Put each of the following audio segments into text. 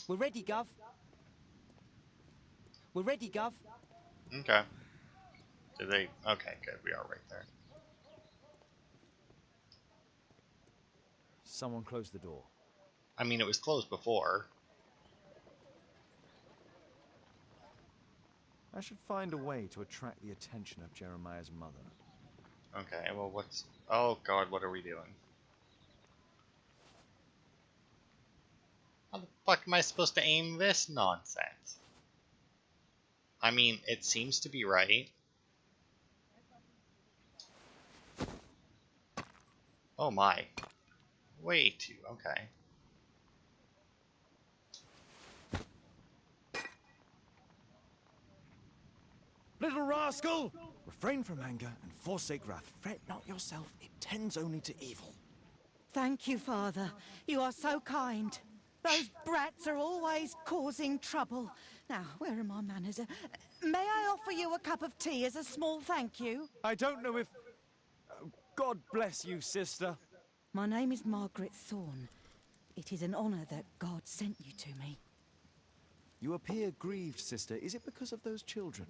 We're ready, Gov. We're ready, Gov. Okay. Did they? Okay, good. We are right there. Someone close the door. I mean, it was closed before. I should find a way to attract the attention of Jeremiah's mother. Okay, well, what's... Oh, God, what are we doing? How the fuck am I supposed to aim this nonsense? I mean, it seems to be right. Oh my. Way too, okay. Little rascal! Refrain from anger and forsake wrath. Fret not yourself, it tends only to evil. Thank you, Father. You are so kind. Those brats are always causing trouble. Now, where are my manners? May I offer you a cup of tea as a small thank you? I don't know if... God bless you, sister. My name is Margaret Thorne. It is an honor that God sent you to me. You appear grieved, sister. Is it because of those children?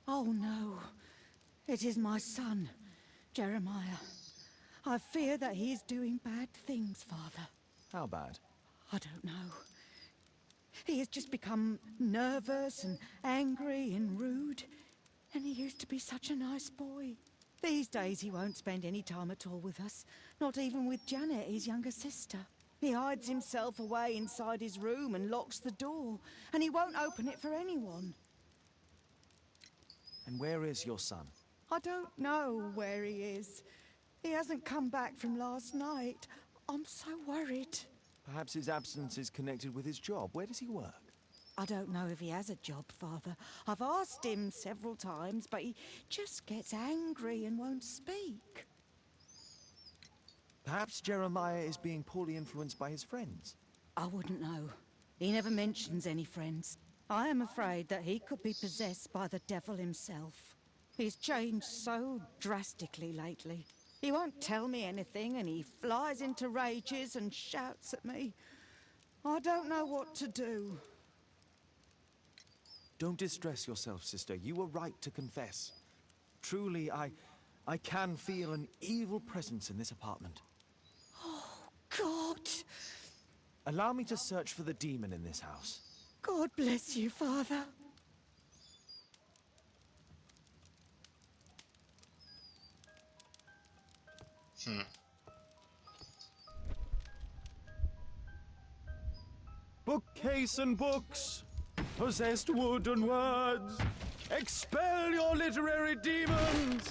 Oh, no. It is my son, Jeremiah. I fear that he is doing bad things, Father. How bad? I don't know. He has just become nervous and angry and rude. And he used to be such a nice boy. These days he won't spend any time at all with us. Not even with Janet, his younger sister. He hides himself away inside his room and locks the door. And he won't open it for anyone. And where is your son? I don't know where he is. He hasn't come back from last night. I'm so worried. Perhaps his absence is connected with his job. Where does he work? I don't know if he has a job, Father. I've asked him several times, but he just gets angry and won't speak. Perhaps Jeremiah is being poorly influenced by his friends. I wouldn't know. He never mentions any friends. I am afraid that he could be possessed by the devil himself. He's changed so drastically lately. He won't tell me anything, and he flies into rages and shouts at me. I don't know what to do. Don't distress yourself, sister. You were right to confess. Truly, I can feel an evil presence in this apartment. Oh, God! Allow me to search for the demon in this house. God bless you, Father. Bookcase and books, possessed wood and words, expel your literary demons!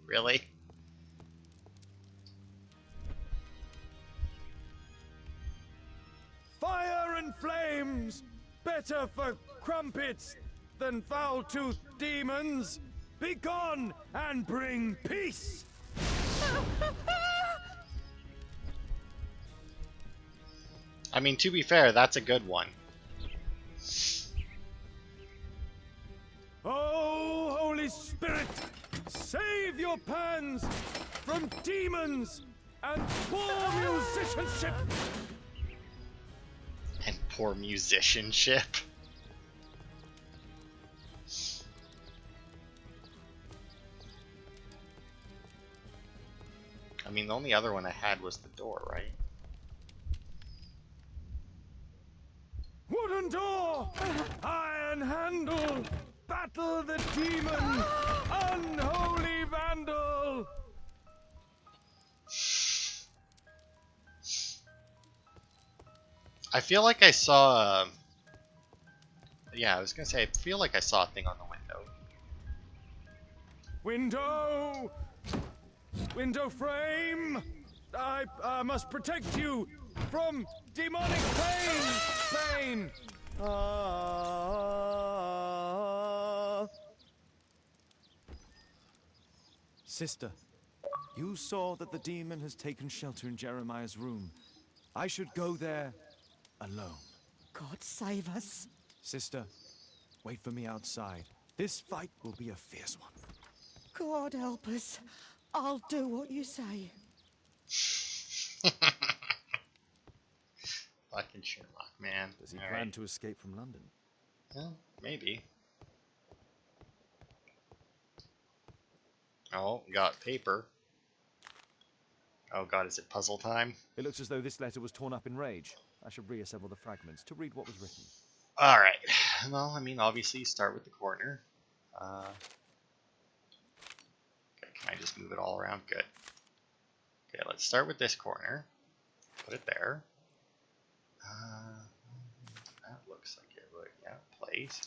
Really? Fire and flames, better for crumpets than foul-toothed demons. Begone and bring peace! I mean, to be fair, that's a good one. Oh, Holy Spirit, save your pans from demons and poor musicianship! And poor musicianship. I mean, the only other one I had was the door, right? Wooden door! Iron handle! Battle the demon! Unholy vandal! I feel like I saw... yeah, I was gonna say, I feel like I saw a thing on the window. Window! Window frame! I must protect you from demonic pain! Sister, you saw that the demon has taken shelter in Jeremiah's room. I should go there alone. God save us. Sister, wait for me outside. This fight will be a fierce one. God help us. I'll do what you say. Fucking Sherlock, man. Does he All plan right. to escape from London? Well, maybe. Oh, got paper. Oh god, is it puzzle time? It looks as though this letter was torn up in rage. I should reassemble the fragments to read what was written. Alright. Well, I mean, obviously, start with the corner. Okay, can I just move it all around? Good. Okay, let's start with this corner. Put it there. That looks like it would, yeah, place.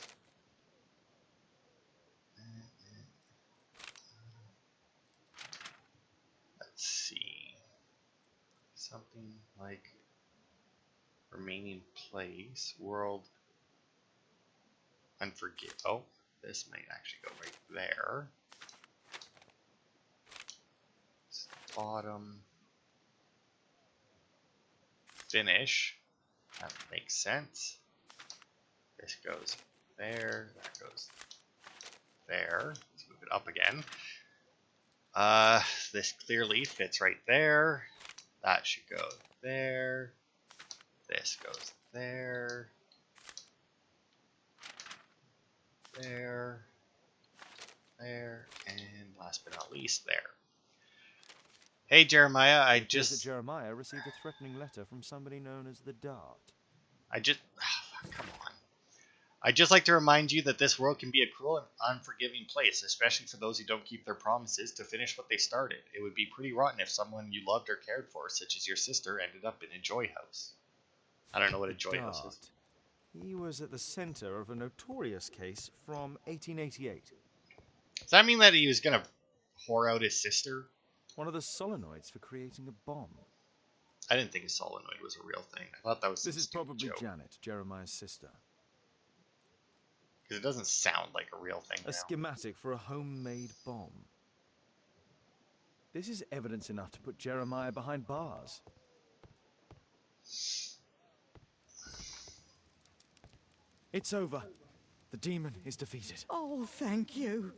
Let's see. Something like remaining place, world unforgive. Oh, this might actually go right there. Bottom. Finish. That makes sense. This goes there. That goes there. Let's move it up again. This clearly fits right there. That should go there. This goes there. There. There. And last but not least, there. Hey, Jeremiah, It appears that Jeremiah received a threatening letter from somebody known as the Dart. Come on. I'd just like to remind you that this world can be a cruel and unforgiving place, especially for those who don't keep their promises to finish what they started. It would be pretty rotten if someone you loved or cared for, such as your sister, ended up in a joy house. I don't know what a joy house is. He was at the center of a notorious case from 1888. Does that mean that he was going to whore out his sister? One of the solenoids for creating a bomb. I didn't think a solenoid was a real thing. I thought that was some This is stupid probably joke. Janet, Jeremiah's sister. Because it doesn't sound like a real thing A now. schematic for a homemade bomb. This is evidence enough to put Jeremiah behind bars. It's over. The demon is defeated. Oh, thank you.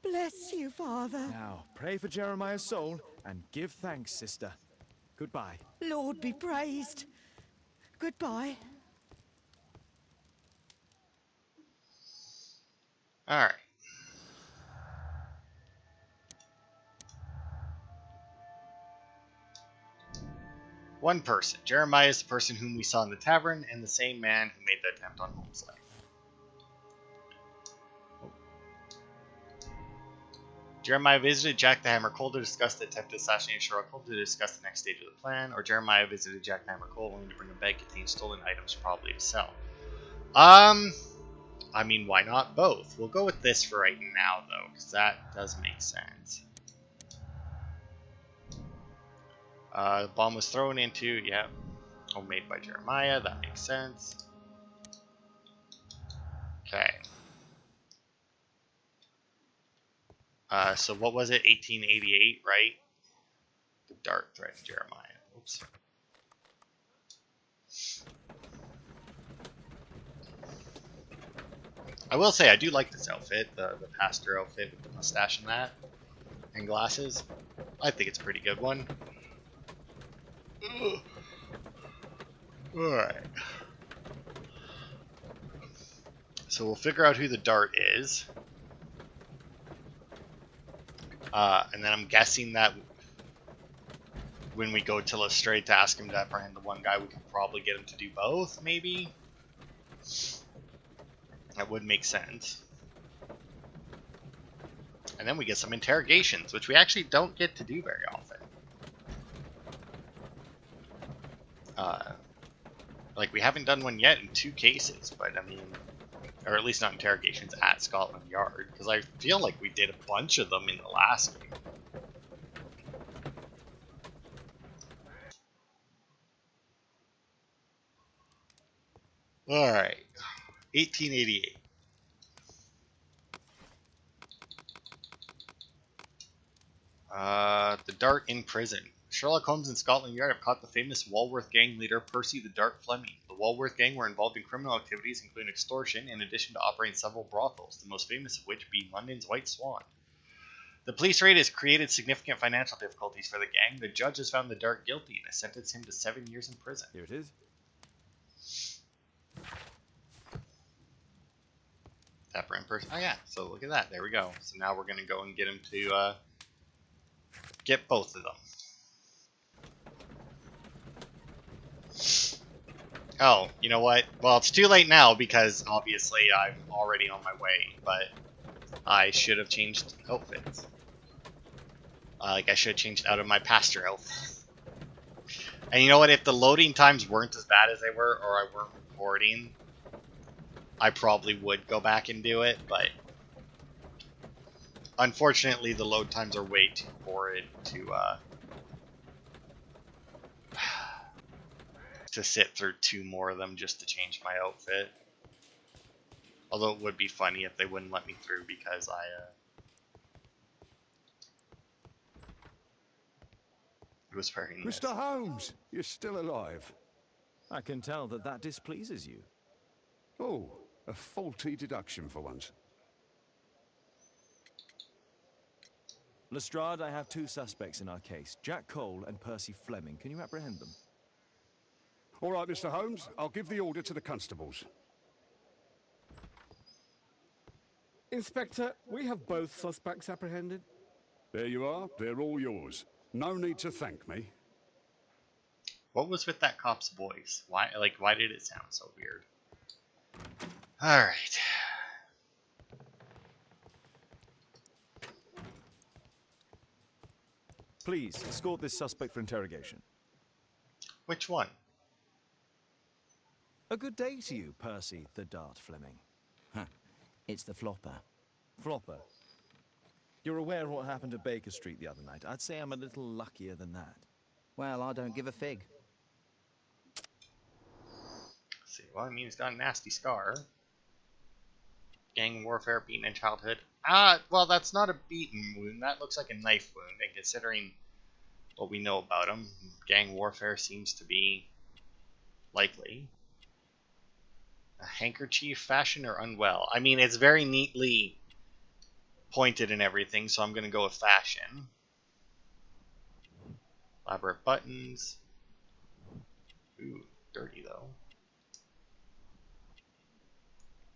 Bless you, Father. Now, pray for Jeremiah's soul and give thanks, sister. Goodbye. Lord be praised. Goodbye. Alright. One person. Jeremiah is the person whom we saw in the tavern, and the same man who made the attempt on Holmes' life. Jeremiah visited Jack the Hammer Cole to discuss the attempt to assassinate Sherlock Holmes to discuss the next stage of the plan, or Jeremiah visited Jack the Hammer Cole only to bring a bag containing stolen items, probably to sell. I mean, why not both? We'll go with this for right now, though, because that does make sense. The bomb was thrown into, yeah, homemade by Jeremiah. That makes sense. Okay. So what was it? 1888, right? The dart threatened Jeremiah. Oops. I will say I do like this outfit, the pastor outfit with the mustache and that, and glasses. I think it's a pretty good one. Alright. So we'll figure out who the dart is. And then I'm guessing that when we go to Lestrade to ask him to apprehend the one guy, we can probably get him to do both, maybe? That would make sense. And then we get some interrogations, which we actually don't get to do very often. Like, we haven't done one yet in 2 cases, but I mean, or at least not interrogations at Scotland Yard, because I feel like we did a bunch of them in the last game. Alright, 1888. The Dart in prison. Sherlock Holmes and Scotland Yard have caught the famous Walworth gang leader Percy the Dart Fleming. The Walworth gang were involved in criminal activities including extortion, in addition to operating several brothels, the most famous of which being London's White Swan. The police raid has created significant financial difficulties for the gang. The judge has found the Dart guilty and has sentenced him to 7 years in prison. Here it is. Pepper in person. Oh yeah, so look at that. There we go. So now we're going to go and get him to get both of them. Oh, you know what? Well, it's too late now because obviously I'm already on my way, but I should have changed outfits. I should have changed out of my pastor outfit. And you know what? If the loading times weren't as bad as they were, or I weren't recording, I probably would go back and do it, but unfortunately the load times are way too horrid to sit through 2 more of them just to change my outfit. Although it would be funny if they wouldn't let me through because I was wearing this. Mr. Holmes, you're still alive. I can tell that that displeases you. Oh, a faulty deduction for once. Lestrade, I have 2 suspects in our case, Jack Cole and Percy Fleming. Can you apprehend them? All right, Mr. Holmes, I'll give the order to the constables. Inspector, we have both suspects apprehended. There you are, they're all yours. No need to thank me. What was with that cop's voice? Why did it sound so weird? Alright. Please, escort this suspect for interrogation. Which one? A good day to you, Percy the Dart Fleming. Huh. It's the flopper. Flopper. You're aware of what happened at Baker Street the other night. I'd say I'm a little luckier than that. Well, I don't give a fig. Let's see, well, I mean, he's got a nasty scar. Gang warfare, beaten in childhood. Well, that's not a beaten wound. That looks like a knife wound. And considering what we know about him, gang warfare seems to be likely. A handkerchief, fashion, or unwell? I mean, it's very neatly pointed and everything, so I'm going to go with fashion. Elaborate buttons. Ooh, dirty though.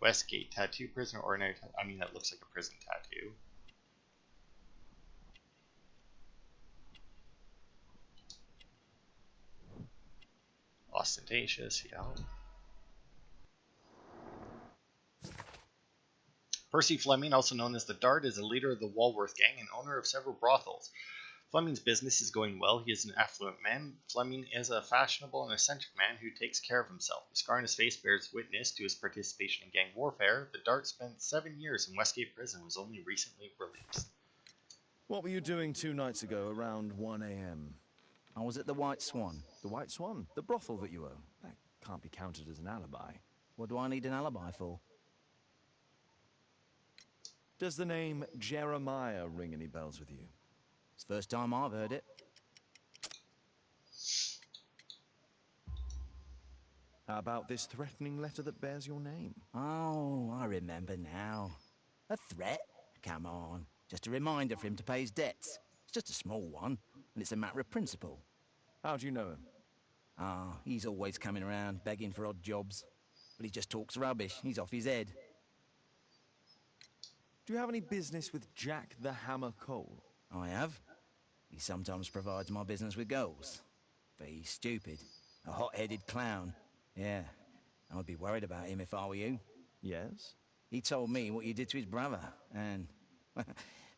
Westgate tattoo, prisoner, ordinary tattoo. I mean, that looks like a prison tattoo. Ostentatious, yeah. Percy Fleming, also known as the Dart, is a leader of the Walworth gang and owner of several brothels. Fleming's business is going well. He is an affluent man. Fleming is a fashionable and eccentric man who takes care of himself. The scar on his face bears witness to his participation in gang warfare. The Dart spent 7 years in Westgate Prison and was only recently released. What were you doing 2 nights ago around 1 a.m.? I was at the White Swan. The White Swan? The brothel that you own? That can't be counted as an alibi. What do I need an alibi for? Does the name Jeremiah ring any bells with you? It's the first time I've heard it. How about this threatening letter that bears your name? Oh, I remember now. A threat? Come on. Just a reminder for him to pay his debts. It's just a small one, and it's a matter of principle. How do you know him? Ah, he's always coming around begging for odd jobs. But he just talks rubbish. He's off his head. Do you have any business with Jack the Hammer Cole? I have. He sometimes provides my business with goals. But he's stupid. A hot-headed clown. Yeah, I'd be worried about him if I were you. Yes? He told me what you did to his brother, and...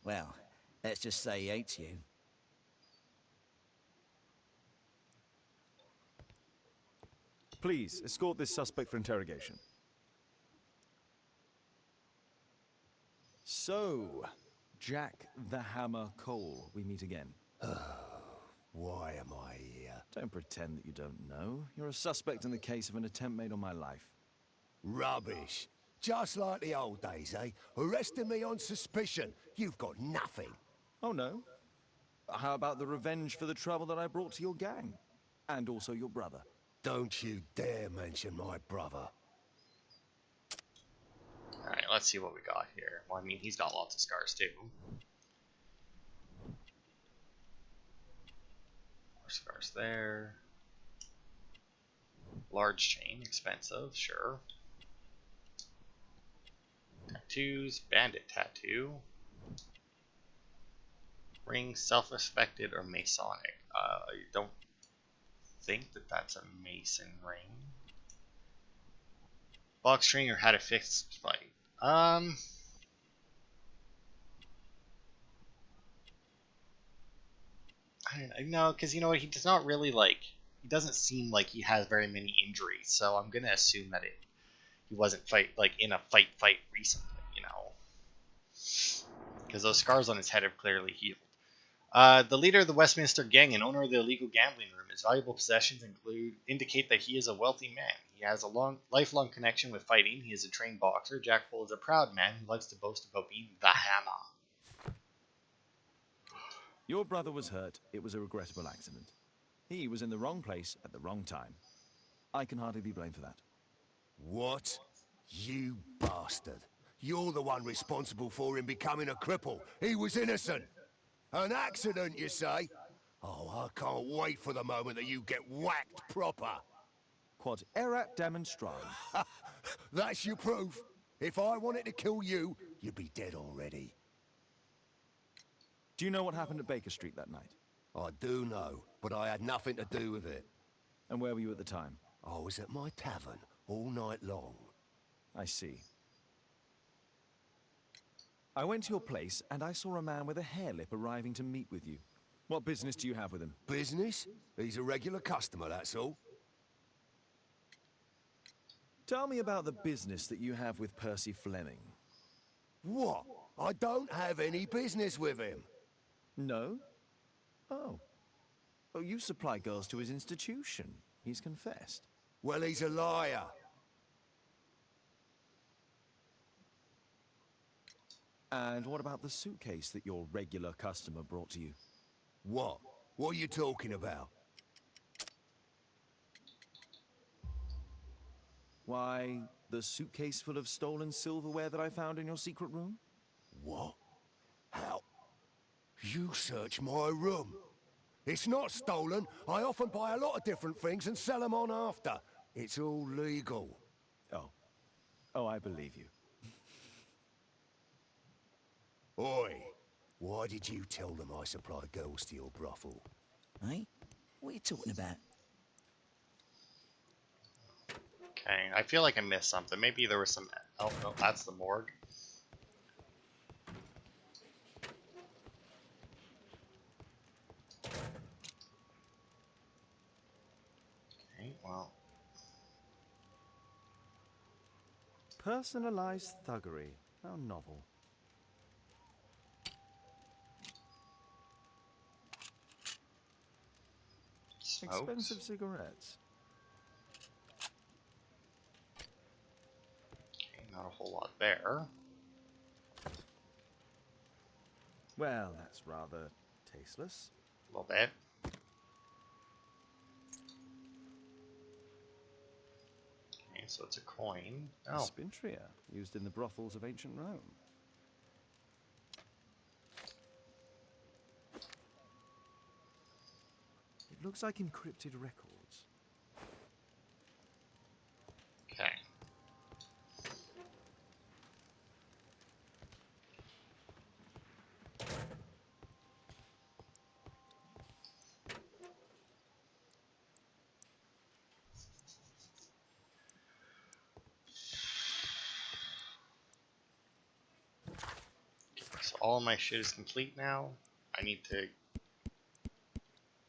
well, let's just say he hates you. Please, escort this suspect for interrogation. So, Jack the Hammer Cole, we meet again. Why am I here? Don't pretend that you don't know. You're a suspect in the case of an attempt made on my life. Rubbish. Just like the old days, eh? Arresting me on suspicion. You've got nothing. Oh no? How about the revenge for the trouble that I brought to your gang? And also your brother. Don't you dare mention my brother. Alright, let's see what we got here. Well, I mean, he's got lots of scars too. Scars there. Large chain, expensive, sure. Tattoos, bandit tattoo. Ring, self-respected or Masonic. I don't think that that's a Mason ring. Box string or had a fixed fight. I don't know, because you know what, he does not really like. He doesn't seem like he has very many injuries, so I'm gonna assume that he wasn't in a fight recently, you know, because those scars on his head have clearly healed. The leader of the Westminster Gang and owner of the illegal gambling room. His valuable possessions indicate that he is a wealthy man. He has a lifelong connection with fighting. He is a trained boxer. Jack Bull is a proud man who likes to boast about being the Hammer. Your brother was hurt. It was a regrettable accident. He was in the wrong place at the wrong time. I can hardly be blamed for that. What? You bastard. You're the one responsible for him becoming a cripple. He was innocent. An accident, you say? Oh, I can't wait for the moment that you get whacked proper. Quod erat demonstrari. That's your proof. If I wanted to kill you, you'd be dead already. Do you know what happened at Baker Street that night? I do know, but I had nothing to do with it. And where were you at the time? I was at my tavern all night long. I see. I went to your place and I saw a man with a hair lip arriving to meet with you. What business do you have with him? Business? He's a regular customer, that's all. Tell me about the business that you have with Percy Fleming. What? I don't have any business with him. No? Oh. Oh, you supply girls to his institution. He's confessed. Well, he's a liar. And what about the suitcase that your regular customer brought to you? What? What are you talking about? Why, the suitcase full of stolen silverware that I found in your secret room? What? How? You searched my room. It's not stolen. I often buy a lot of different things and sell them on after. It's all legal. Oh. Oh, I believe you. Oi, why did you tell them I supply girls to your brothel? Eh? What are you talking about? Okay, I feel like I missed something. Maybe there was some. Oh no, that's the morgue. Okay, well. Personalized thuggery. How novel. Smokes. Expensive cigarettes. Okay, not a whole lot there. Well, that's rather tasteless. A little bit. Okay, so it's a coin. A Oh, spintria, used in the brothels of ancient Rome. It looks like encrypted records. okay. So all of my shit is complete now. I need to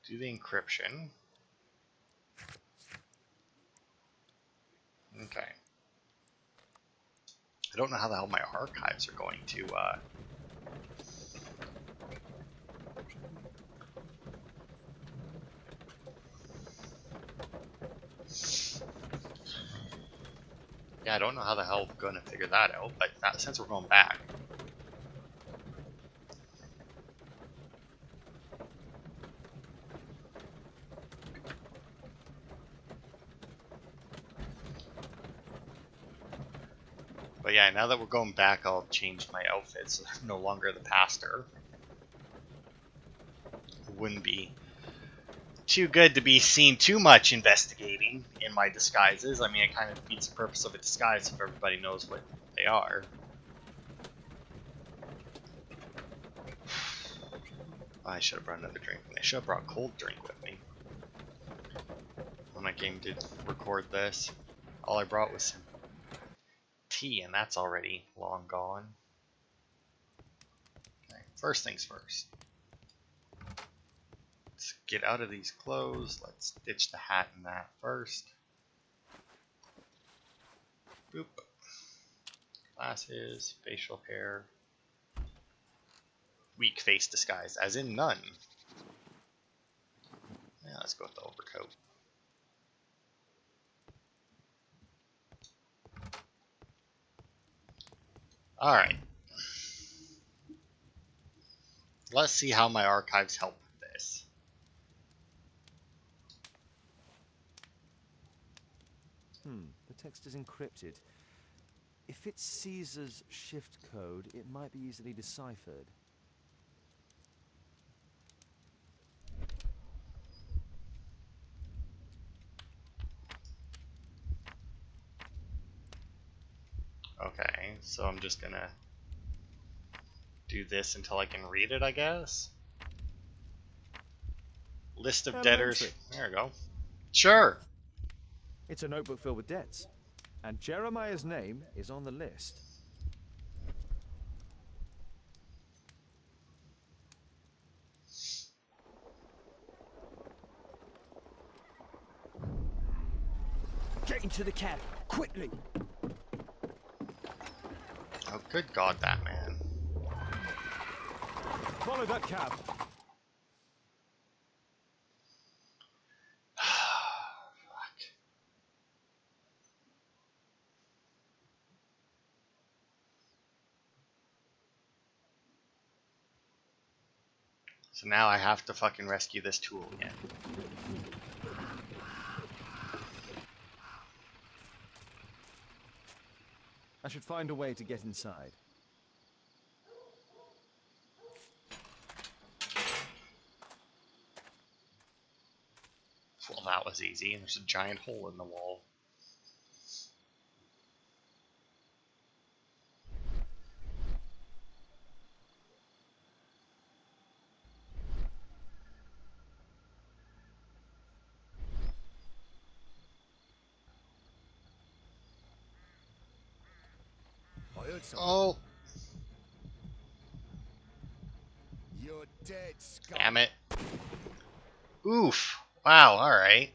do the encryption. Okay. I don't know how the hell my archives are going to, Yeah, I don't know how the hell we're going to figure that out, but since we're going back. But yeah, now that we're going back, I'll change my outfit so I'm no longer the pastor. Wouldn't be too good to be seen too much investigating in my disguises. I mean, it kind of defeats the purpose of a disguise if everybody knows what they are. I should have brought another drink. I should have brought a cold drink with me when I came to record this. All I brought was some tea, and that's already long gone. Okay, first things first. Let's get out of these clothes. Let's ditch the hat and that first. Boop. Glasses, facial hair. Weak face disguise, as in none. Yeah, let's go with the overcoat. Alright. Let's see how my archives help with this. The text is encrypted. If it's Caesar's shift code, it might be easily deciphered. Okay, so I'm just gonna do this until I can read it, I guess. List of debtors. Elementary. There we go. Sure. It's a notebook filled with debts, and Jeremiah's name is on the list. Get into the cab, quickly! Oh, good God, that man. Follow that cab. Fuck. So now I have to fucking rescue this tool again. I should find a way to get inside. Well, that was easy, and there's a giant hole in the wall. I heard something. Oh, You're dead, scum. damn it. Oof. Wow, alright.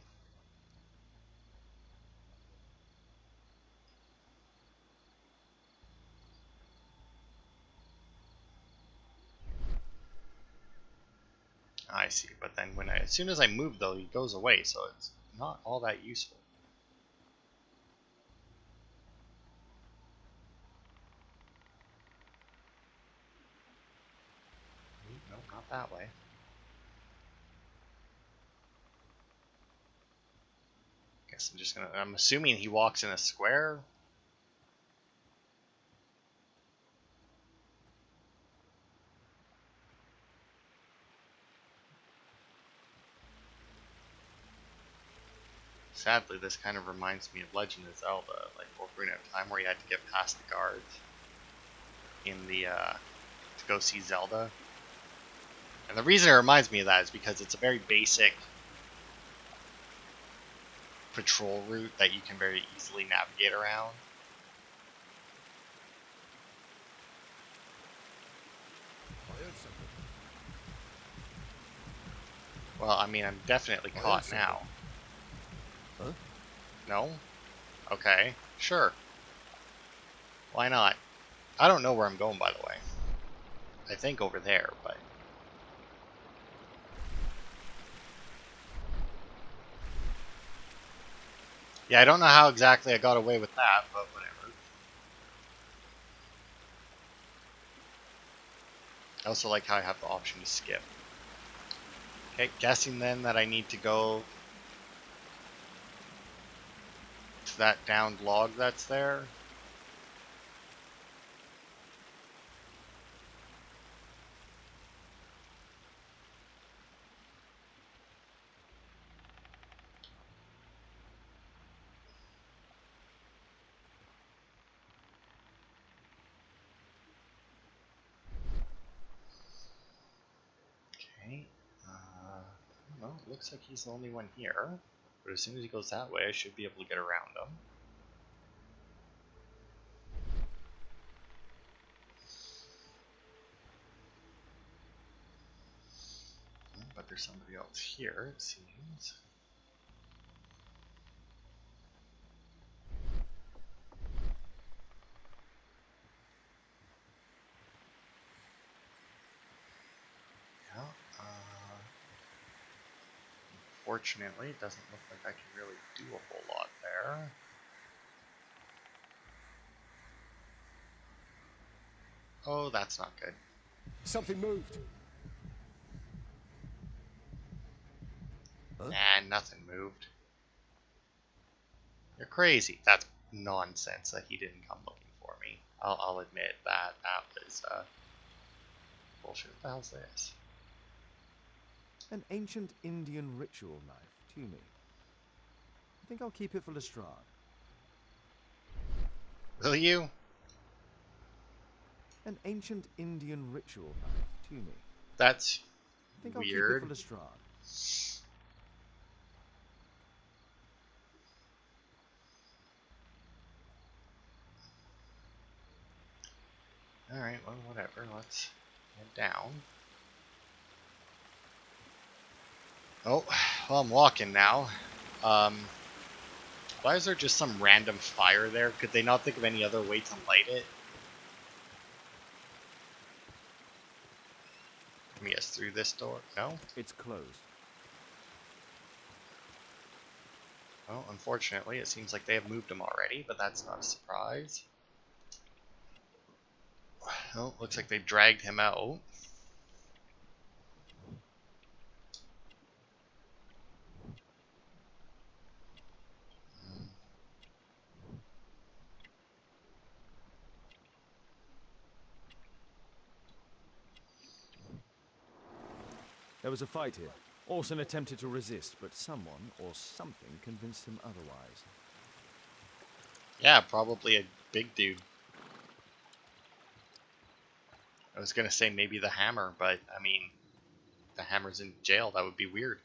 I see, but then as soon as I move though, he goes away, so it's not all that useful. Nope, not that way. Guess I'm just gonna. I'm assuming he walks in a square. Sadly, this kind of reminds me of Legend of Zelda, like Ocarina of Time, where you had to get past the guards in the to go see Zelda. And the reason it reminds me of that is because it's a very basic patrol route that you can very easily navigate around. I heard something. Well, I mean, I'm definitely caught now. Huh? No? Okay, sure. Why not? I don't know where I'm going, by the way. I think over there, but... Yeah, I don't know how exactly I got away with that, but whatever. I also like how I have the option to skip. Okay, guessing then that I need to go to that downed log that's there. Well, it looks like he's the only one here. But as soon as he goes that way, I should be able to get around him. But there's somebody else here, it seems. Yeah, fortunately, it doesn't look like I can really do a whole lot there. Oh, that's not good. Something moved. Huh? Nah, nothing moved. You're crazy. That's nonsense that he didn't come looking for me. I'll admit that was bullshit. What the hell's this? An ancient Indian ritual knife, Tumi. I think I'll keep it for Lestrade. Will you? An ancient Indian ritual knife, Tumi. That's I think I'll keep it weird. for Lestrade. Alright, well, whatever. Let's head down. Oh, well, I'm walking now. Why is there just some random fire there? Could they not think of any other way to light it? Let me guess, through this door? No? It's closed. Well, unfortunately, it seems like they have moved him already, but that's not a surprise. Well, looks like they dragged him out. There was a fight here. Orson attempted to resist, but someone or something convinced him otherwise. Yeah, probably a big dude. I was gonna say maybe the Hammer, but I mean, the Hammer's in jail. That would be weird.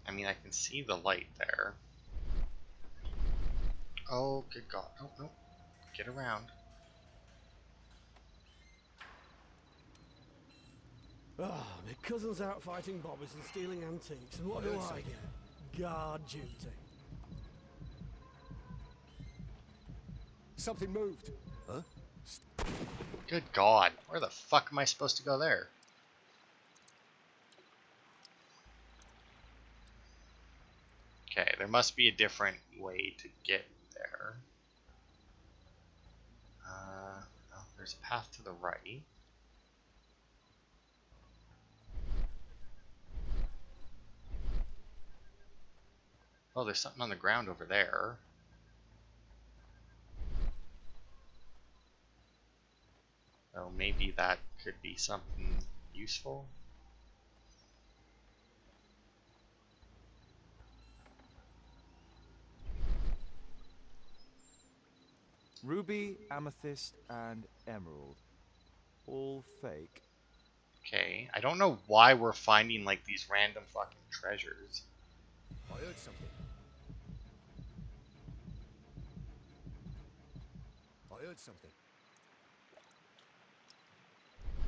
I mean, I can see the light there. Oh, good God. Oh, no. Get around. Ah, my cousin's out fighting bobbies and stealing antiques, and what do I get? Guard duty. Something moved. Huh? Good God. Where the fuck am I supposed to go there? Okay, there must be a different way to get there. Well, there's a path to the right. Oh, there's something on the ground over there. Oh, maybe that could be something useful. Ruby, amethyst, and emerald. All fake. Okay, I don't know why we're finding like these random fucking treasures. I heard something. I heard something.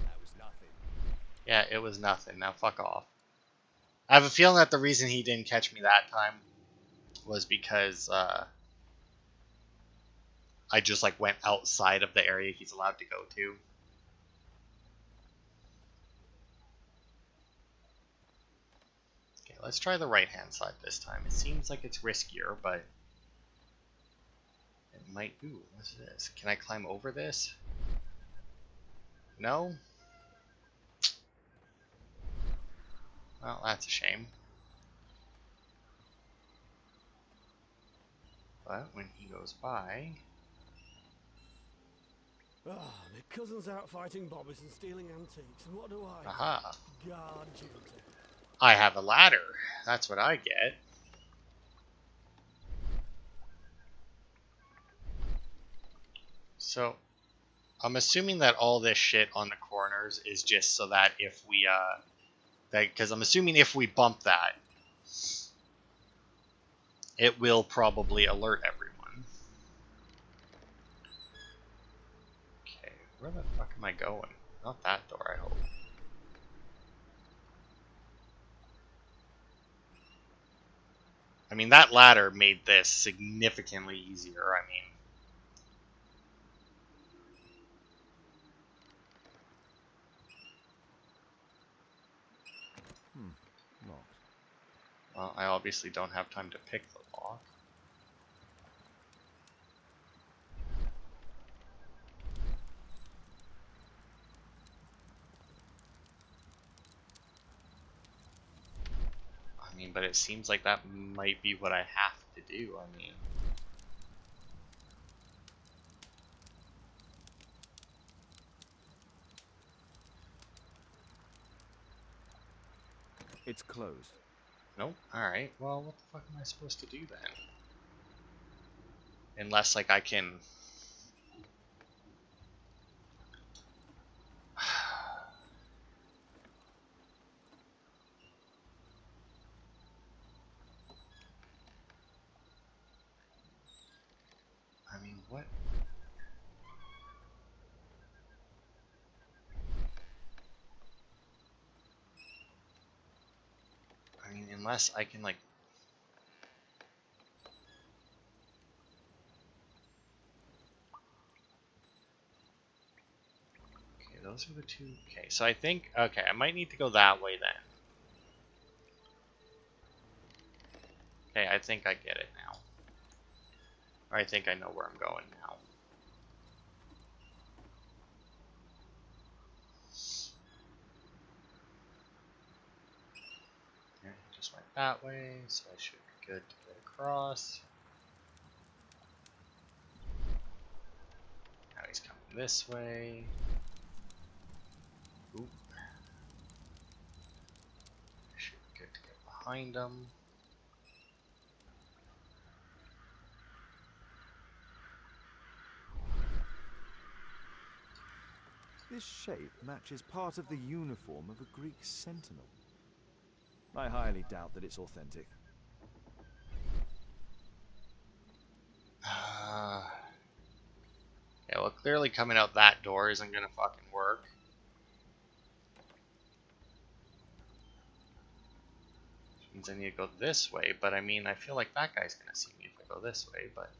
That was nothing. Yeah, it was nothing. Now fuck off. I have a feeling that the reason he didn't catch me that time was because I just like went outside of the area he's allowed to go to. Okay, let's try the right hand side this time. It seems like it's riskier, but it might. Ooh, what's this? Can I climb over this? No? Well, that's a shame. But when he goes by... Ah, my cousin's out fighting bobbies and stealing antiques, and what do I Aha. get? Guard duty. I have a ladder. That's what I get. So, I'm assuming that all this shit on the corners is just so that if we, because I'm assuming if we bump that, it will probably alert everyone. Okay, where the fuck am I going? Not that door, I hope. I mean, that ladder made this significantly easier, I mean. Locked. Well, I obviously don't have time to pick the lock. I mean, but it seems like that might be what I have to do, I mean. It's closed. Nope. Alright, well, what the fuck am I supposed to do then? Unless, like, I can... I mean, what? I mean, unless I can, like... Okay, those are the two... Okay, so I think... Okay, I might need to go that way then. Okay, I think I get it now. Or I think I know where I'm going now. Yeah, just went that way, so I should be good to get across. Now he's coming this way. Oop. Should be good to get behind him. This shape matches part of the uniform of a Greek sentinel. I highly doubt that it's authentic. Yeah, well, clearly coming out that door isn't gonna fucking work. Which means I need to go this way, but I mean, I feel like that guy's gonna see me if I go this way, but...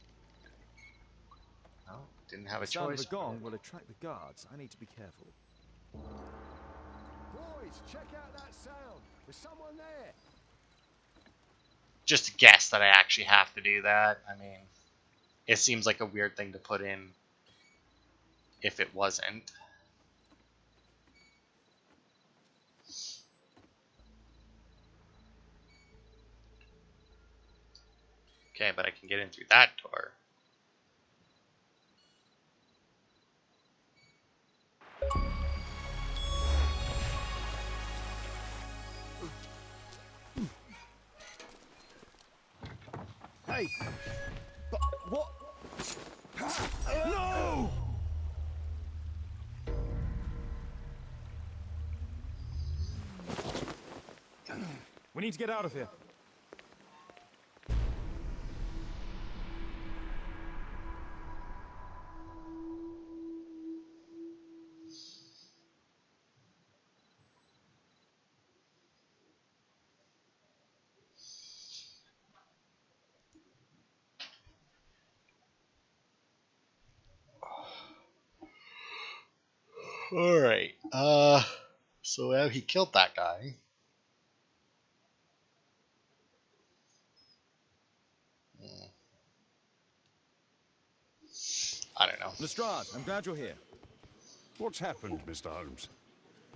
No, didn't have a The sound of choice. a gong will attract the guards. I need to be careful. Boys, check out that sound. There's someone there. Just to guess that I actually have to do that. I mean, it seems like a weird thing to put in if it wasn't. Okay, but I can get in through that door. Hey! But what? No! We need to get out of here. Alright, so now he killed that guy. I don't know. Lestrade, I'm glad you're here. What's happened, Mr. Holmes?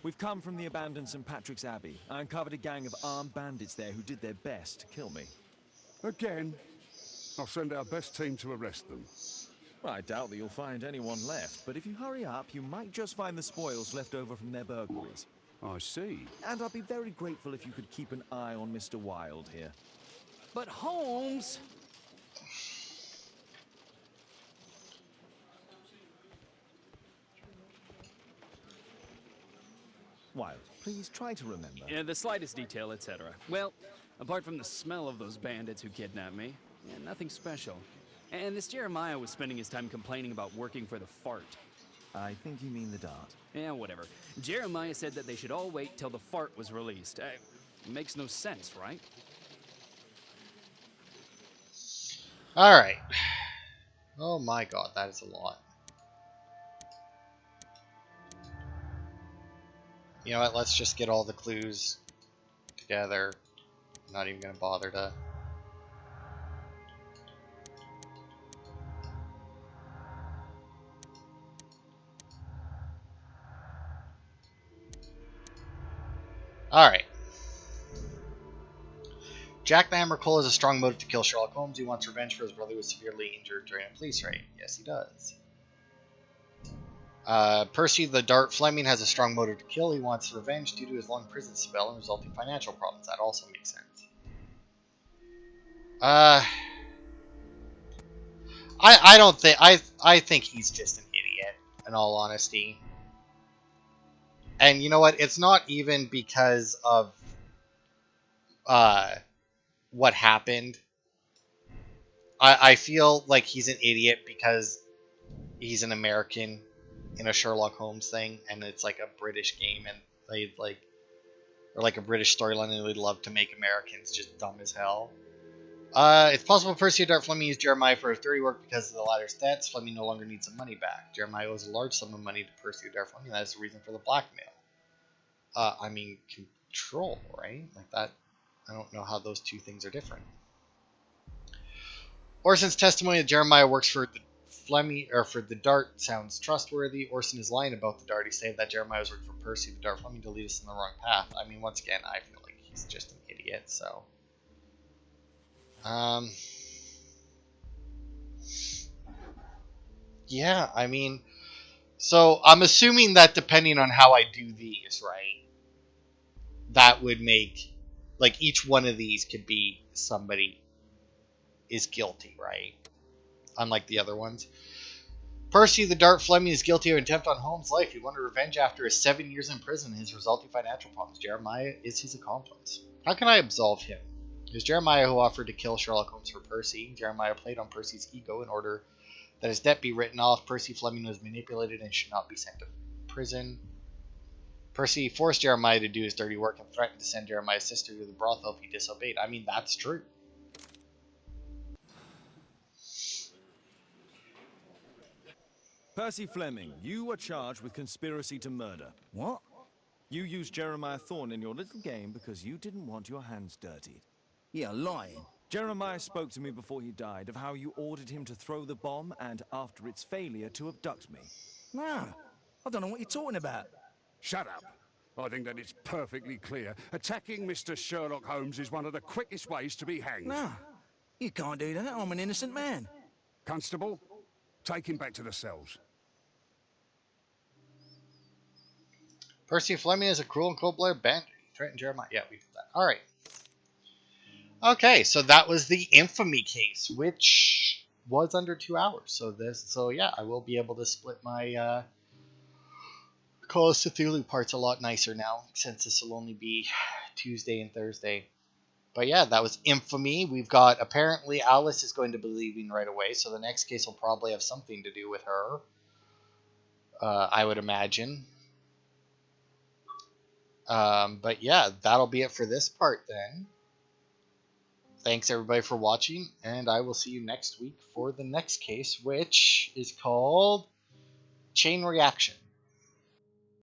We've come from the abandoned St. Patrick's Abbey. I uncovered a gang of armed bandits there who did their best to kill me. Again, I'll send our best team to arrest them. Well, I doubt that you'll find anyone left, but if you hurry up, you might just find the spoils left over from their burglaries. I see. And I'd be very grateful if you could keep an eye on Mr. Wilde here. But Holmes... Wilde, please try to remember. Yeah, the slightest detail, etc. Well, apart from the smell of those bandits who kidnapped me, yeah, nothing special. And this Jeremiah was spending his time complaining about working for the fart. I think you mean the dart. Yeah, whatever. Jeremiah said that they should all wait till the fart was released. Makes no sense, right? Alright. Oh my god, that is a lot. You know what, let's just get all the clues together. I'm not even going to bother to... Alright. Jack the Hammer Cole has a strong motive to kill Sherlock Holmes. He wants revenge for his brother who was severely injured during a police raid. Yes, he does. Percy the Dart Fleming has a strong motive to kill. He wants revenge due to his long prison spell and resulting financial problems. That also makes sense. I don't think I think he's just an idiot, in all honesty. And you know what? It's not even because of what happened. I feel like he's an idiot because he's an American in a Sherlock Holmes thing, and it's like a British game, and they or like a British storyline, and they'd love to make Americans just dumb as hell. It's possible Percy Dart Fleming used Jeremiah for his dirty work because of the latter's debts. Fleming no longer needs some money back. Jeremiah owes a large sum of money to Percy Dart Fleming. That is the reason for the blackmail. I mean, control, right? Like that. I don't know how those two things are different. Orson's testimony that Jeremiah works for the Fleming or for the Dart sounds trustworthy. Orson is lying about the Dart. He's saying that Jeremiah was working for Percy the Dart Fleming to lead us in the wrong path. I mean, once again, I feel like he's just an idiot. So, yeah, I mean, so I'm assuming that depending on how I do these, right, that would make, like, each one of these could be somebody is guilty, right? Unlike the other ones. Percy the Dart Fleming is guilty of an attempt on Holmes' life. He wanted revenge after his 7 years in prison and his resulting financial problems. Jeremiah is his accomplice. How can I absolve him? It was Jeremiah who offered to kill Sherlock Holmes for Percy. Jeremiah played on Percy's ego in order that his debt be written off. Percy Fleming was manipulated and should not be sent to prison. Percy forced Jeremiah to do his dirty work and threatened to send Jeremiah's sister to the brothel if he disobeyed. I mean, that's true. Percy Fleming, you are charged with conspiracy to murder. What? You used Jeremiah Thorne in your little game because you didn't want your hands dirtied. You're lying. Jeremiah spoke to me before he died of how you ordered him to throw the bomb and, after its failure, to abduct me. No, I don't know what you're talking about. Shut up. I think that it's perfectly clear. Attacking Mr. Sherlock Holmes is one of the quickest ways to be hanged. No, you can't do that. I'm an innocent man. Constable, take him back to the cells. Percy Fleming is a cruel and cold-blooded bandit. He threatened Jeremiah. Yeah, we did that. Alright. Okay, so that was the Infamy case, which was under 2 hours. So yeah, I will be able to split my Call of Cthulhu parts a lot nicer now, since this will only be Tuesday and Thursday. But yeah, that was Infamy. We've got, apparently, Alice is going to be leaving right away, so the next case will probably have something to do with her. I would imagine. But yeah, that'll be it for this part then. Thanks everybody for watching, and I will see you next week for the next case, which is called Chain Reaction.